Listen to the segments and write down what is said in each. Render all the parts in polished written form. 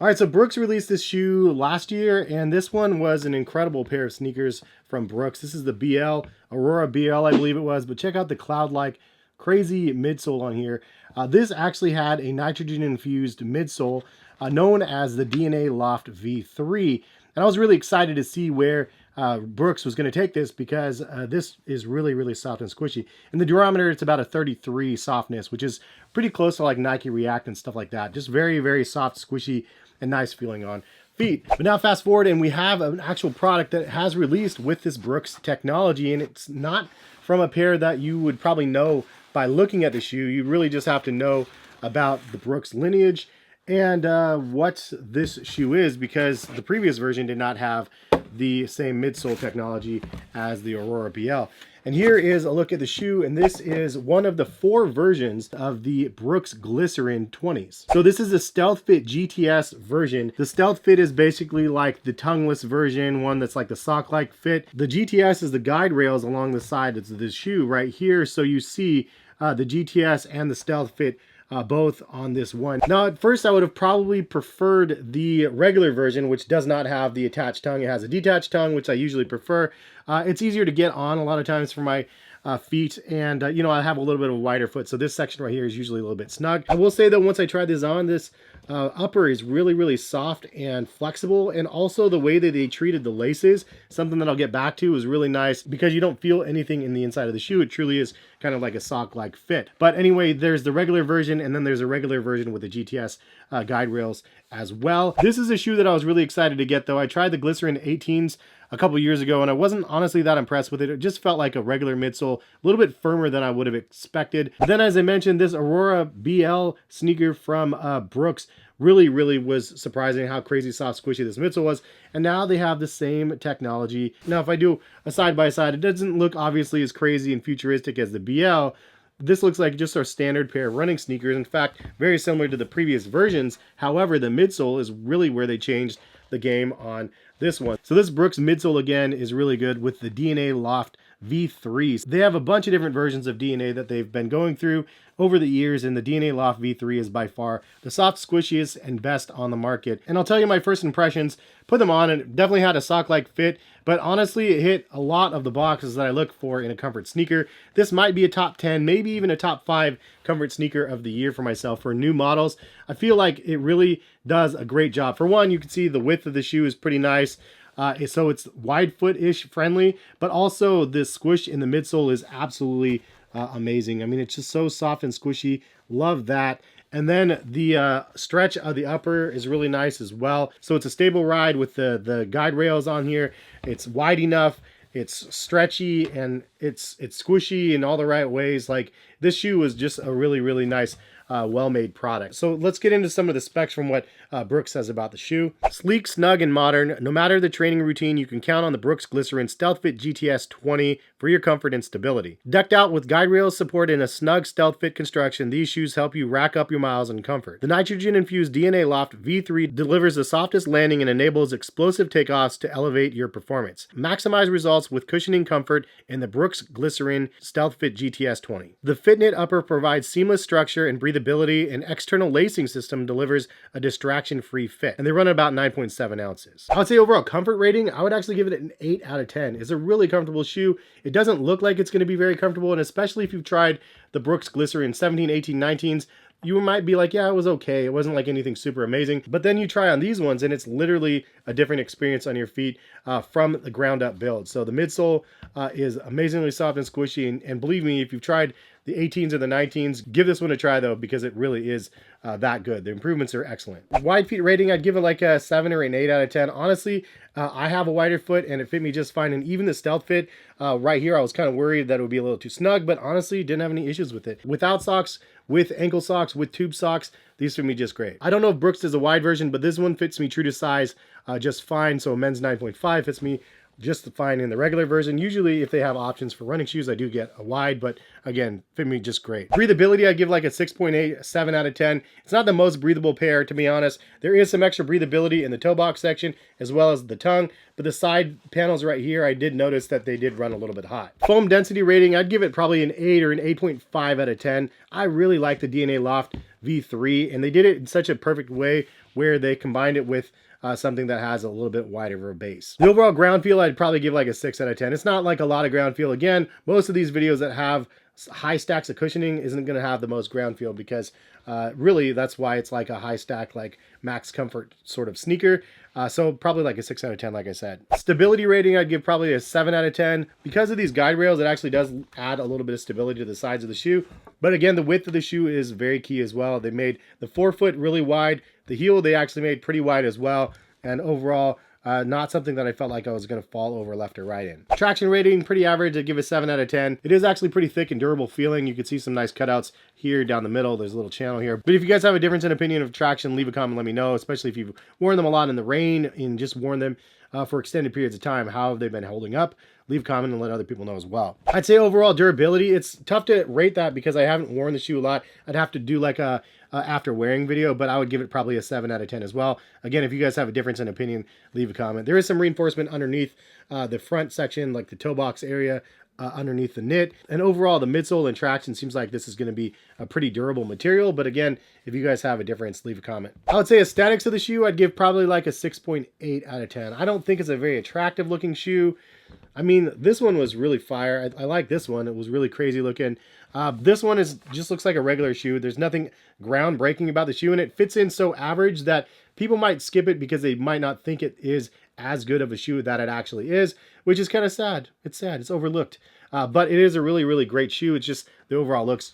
All right, so Brooks released this shoe last year, and this one was an incredible pair of sneakers from Brooks. This is the BL, Aurora BL, I believe it was, but check out the cloud-like crazy midsole on here. This actually had a nitrogen-infused midsole known as the DNA Loft V3, and I was really excited to see where Brooks was going to take this because this is really, really soft and squishy. In the durometer, it's about a 33 softness, which is pretty close to like Nike React and stuff like that. Just very, very soft, squishy, and nice feeling on feet. But now fast forward and we have an actual product that has released with this Brooks technology, and it's not from a pair that you would probably know by looking at the shoe. You really just have to know about the Brooks lineage and what this shoe is, because the previous version did not have the same midsole technology as the Aurora BL. And here is a look at the shoe, and this is one of the 4 versions of the Brooks Glycerin 20s. So this is a Stealthfit GTS version. The Stealthfit is basically like the tongueless version, one that's like the sock-like fit. The GTS is the guide rails along the side of the shoe right here, so you see the GTS and the Stealthfit both on this one. Now, at first I would have probably preferred the regular version, which does not have the attached tongue. It has a detached tongue, which I usually prefer. It's easier to get on a lot of times for my feet, and you know, I have a little bit of a wider foot, so this section right here is usually a little bit snug. I will say that once I tried this on, this upper is really, really soft and flexible, and also the way that they treated the laces, something that I'll get back to, is really nice because you don't feel anything in the inside of the shoe. It truly is kind of like a sock-like fit. But anyway, there's the regular version, and then there's a regular version with the GTS guide rails as well. This is a shoe that I was really excited to get, though. I tried the Glycerin 18s a couple years ago, and I wasn't honestly that impressed with it. It just felt like a regular midsole, a little bit firmer than I would have expected. But then, as I mentioned, this Aurora BL sneaker from Brooks really was surprising how crazy soft squishy this midsole was. And now they have the same technology. Now, if I do a side-by-side, it doesn't look obviously as crazy and futuristic as the BL. This looks like just our standard pair of running sneakers. In fact, very similar to the previous versions. However, the midsole is really where they changed the game on this one. So this Brooks midsole again is really good with the DNA Loft V3s. They have a bunch of different versions of DNA that they've been going through over the years, and the DNA Loft V3 is by far the soft, squishiest, and best on the market. And I'll tell you my first impressions, put them on, and it definitely had a sock-like fit, but honestly, it hit a lot of the boxes that I look for in a comfort sneaker. This might be a top 10, maybe even a top 5 comfort sneaker of the year for myself for new models. I feel like it really does a great job. For one, you can see the width of the shoe is pretty nice. So it's wide foot-ish friendly, but also this squish in the midsole is absolutely amazing. I mean, it's just so soft and squishy. Love that. And then the stretch of the upper is really nice as well. So it's a stable ride with the guide rails on here. It's wide enough. It's stretchy and it's squishy in all the right ways. Like, this shoe was just a really nice well-made product. So let's get into some of the specs from what Brooks says about the shoe. Sleek, snug, and modern. No matter the training routine, you can count on the Brooks Glycerin Stealthfit GTS 20 for your comfort and stability. Decked out with guide rails support in a snug stealth fit construction, these shoes help you rack up your miles in comfort. The nitrogen-infused DNA Loft V3 delivers the softest landing and enables explosive takeoffs to elevate your performance. Maximize results with cushioning comfort in the Brooks Glycerin Stealthfit GTS 20. The FitKnit upper provides seamless structure and breathability, and external lacing system delivers a distraction-free fit. And they run about 9.7 ounces. I would say overall comfort rating, I would actually give it an 8 out of 10. It's a really comfortable shoe. It doesn't look like it's going to be very comfortable, and especially if you've tried the Brooks Glycerin 17, 18, 19s, you might be like, yeah, it was okay. It wasn't like anything super amazing. But then you try on these ones, and it's literally a different experience on your feet from the ground up build. So the midsole is amazingly soft and squishy. And believe me, if you've tried the 18s or the 19s, give this one a try though, because it really is that good. The improvements are excellent. Wide feet rating, I'd give it like a 7 or an 8 out of 10. Honestly, I have a wider foot and it fit me just fine. And even the stealth fit right here, I was kind of worried that it would be a little too snug, but honestly, didn't have any issues with it. Without socks, with ankle socks, with tube socks, these fit me just great. I don't know if Brooks does a wide version, but this one fits me true to size just fine. So a men's 9.5 fits me just fine in the regular version. Usually if they have options for running shoes, I do get a wide, but again, fit me just great. Breathability, I give like a 6.8, 7 out of 10. It's not the most breathable pair, to be honest. There is some extra breathability in the toe box section as well as the tongue, but the side panels right here, I did notice that they did run a little bit hot. Foam density rating, I'd give it probably an 8 or an 8.5 out of 10. I really like the DNA Loft V3, and they did it in such a perfect way where they combined it with something that has a little bit wider of a base. The overall ground feel, I'd probably give like a 6 out of 10. It's not like a lot of ground feel. Again, most of these videos that have high stacks of cushioning isn't going to have the most ground feel, because really that's why it's like a high stack, like max comfort sort of sneaker. So probably like a 6 out of 10, like I said. Stability rating, I'd give probably a 7 out of 10. Because of these guide rails, it actually does add a little bit of stability to the sides of the shoe. But again, the width of the shoe is very key as well. They made the forefoot really wide. The heel they actually made pretty wide as well. And overall, not something that I felt like I was going to fall over left or right in. Traction rating, pretty average. I'd give it a 7 out of 10. It is actually pretty thick and durable feeling. You can see some nice cutouts here down the middle. There's a little channel here. But if you guys have a difference in opinion of traction, leave a comment, let me know, especially if you've worn them a lot in the rain and just worn them for extended periods of time. How have they been holding up? Leave a comment and let other people know as well. I'd say overall durability, it's tough to rate that because I haven't worn the shoe a lot. I'd have to do like a after wearing video, but I would give it probably a 7 out of 10 as well. Again, if you guys have a difference in opinion, leave a comment. There is some reinforcement underneath the front section, like the toe box area, underneath the knit. And overall, the midsole and traction seems like this is going to be a pretty durable material. But again, if you guys have a difference, leave a comment. I would say aesthetics of the shoe, I'd give probably like a 6.8 out of 10. I don't think it's a very attractive looking shoe. I mean, this one was really fire. I like this one. It was really crazy looking. This one just looks like a regular shoe. There's nothing groundbreaking about the shoe, and it fits in so average that people might skip it because they might not think it is as good of a shoe that it actually is, which is kind of sad. It's sad. It's overlooked. But it is a really, really great shoe. It's just the overall looks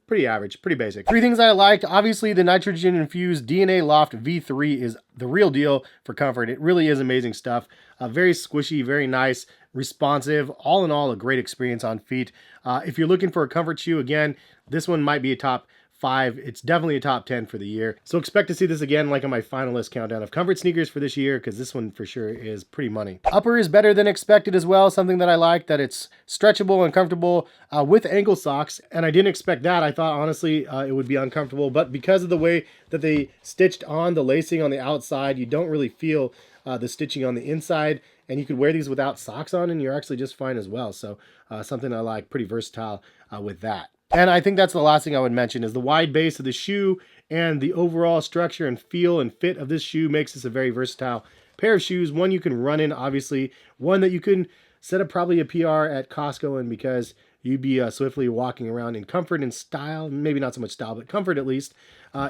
pretty average, pretty basic. 3 things I liked. Obviously, the nitrogen-infused DNA Loft V3 is the real deal for comfort. It really is amazing stuff. Very squishy, very nice, responsive. All in all, a great experience on feet. If you're looking for a comfort shoe, again, this one might be a top 5. It's definitely a top 10 for the year. So expect to see this again, like on my finalist countdown of comfort sneakers for this year, because this one for sure is pretty money. Upper is better than expected as well. Something that I like, that it's stretchable and comfortable with ankle socks. And I didn't expect that. I thought honestly it would be uncomfortable, but because of the way that they stitched on the lacing on the outside, you don't really feel the stitching on the inside, and you could wear these without socks on and you're actually just fine as well. So something I like, pretty versatile with that. And I think that's the last thing I would mention is the wide base of the shoe, and the overall structure and feel and fit of this shoe makes this a very versatile pair of shoes. One you can run in, obviously. One that you can set up probably a PR at Costco in, because you'd be swiftly walking around in comfort and style. Maybe not so much style, but comfort at least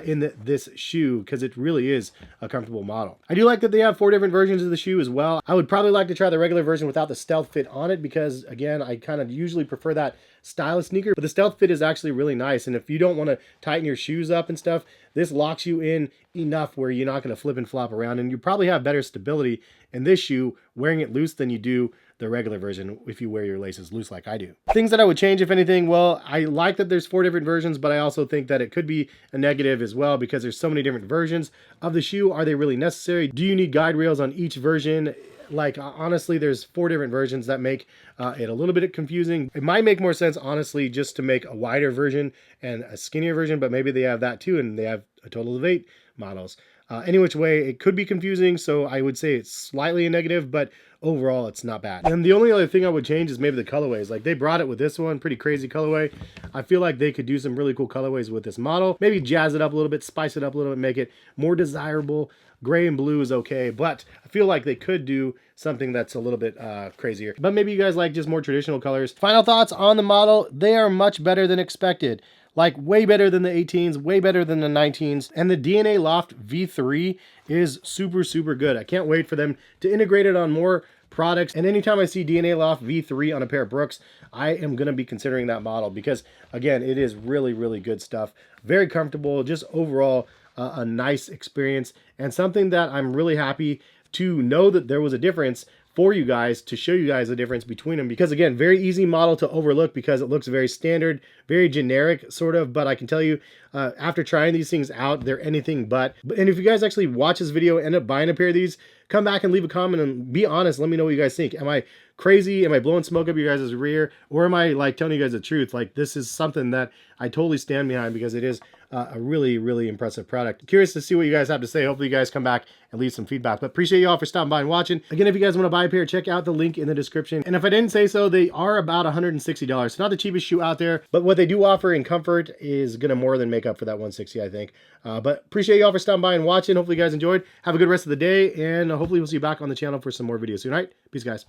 in this shoe, because it really is a comfortable model. I do like that they have 4 different versions of the shoe as well. I would probably like to try the regular version without the stealth fit on it, because again, I kind of usually prefer that stylish sneaker, but the stealth fit is actually really nice. And if you don't want to tighten your shoes up and stuff, this locks you in enough where you're not going to flip and flop around, and you probably have better stability in this shoe wearing it loose than you do the regular version if you wear your laces loose like I do. Things that I would change, if anything, well, I like that there's 4 different versions, but I also think that it could be a negative as well, because there's so many different versions of the shoe. Are they really necessary? Do you need guide rails on each version? Like, honestly, there's 4 different versions that make it a little bit confusing. It might make more sense, honestly, just to make a wider version and a skinnier version, but maybe they have that too, and they have a total of 8 models. Any which way, it could be confusing, so I would say it's slightly a negative, but overall, it's not bad. And the only other thing I would change is maybe the colorways. Like, they brought it with this one, pretty crazy colorway. I feel like they could do some really cool colorways with this model. Maybe jazz it up a little bit, spice it up a little bit, make it more desirable. Gray and blue is okay, but I feel like they could do something that's a little bit crazier. But maybe you guys like just more traditional colors. Final thoughts on the model. They are much better than expected. Like, way better than the 18s, way better than the 19s. And the DNA Loft V3 is super, super good. I can't wait for them to integrate it on more products. And anytime I see DNA Loft V3 on a pair of Brooks, I am going to be considering that model, because again, it is really, really good stuff. Very comfortable, just overall a nice experience, and something that I'm really happy to know that there was a difference for you guys, to show you guys the difference between them, because again, very easy model to overlook because it looks very standard, very generic sort of, but I can tell you after trying these things out, they're anything but. And if you guys actually watch this video, end up buying a pair of these, come back and leave a comment and be honest. Let me know what you guys think. Am I crazy? Am I blowing smoke up your guys' rear? Or am I like telling you guys the truth? Like, this is something that I totally stand behind, because it is a really, really impressive product. Curious to see what you guys have to say. Hopefully you guys come back and leave some feedback. But appreciate you all for stopping by and watching. Again, if you guys want to buy a pair, check out the link in the description. And if I didn't say so, they are about $160. So not the cheapest shoe out there, but what they do offer in comfort is going to more than make up for that $160, I think. But appreciate you all for stopping by and watching. Hopefully you guys enjoyed. Have a good rest of the day, and hopefully we'll see you back on the channel for some more videos soon. All right? Peace, guys.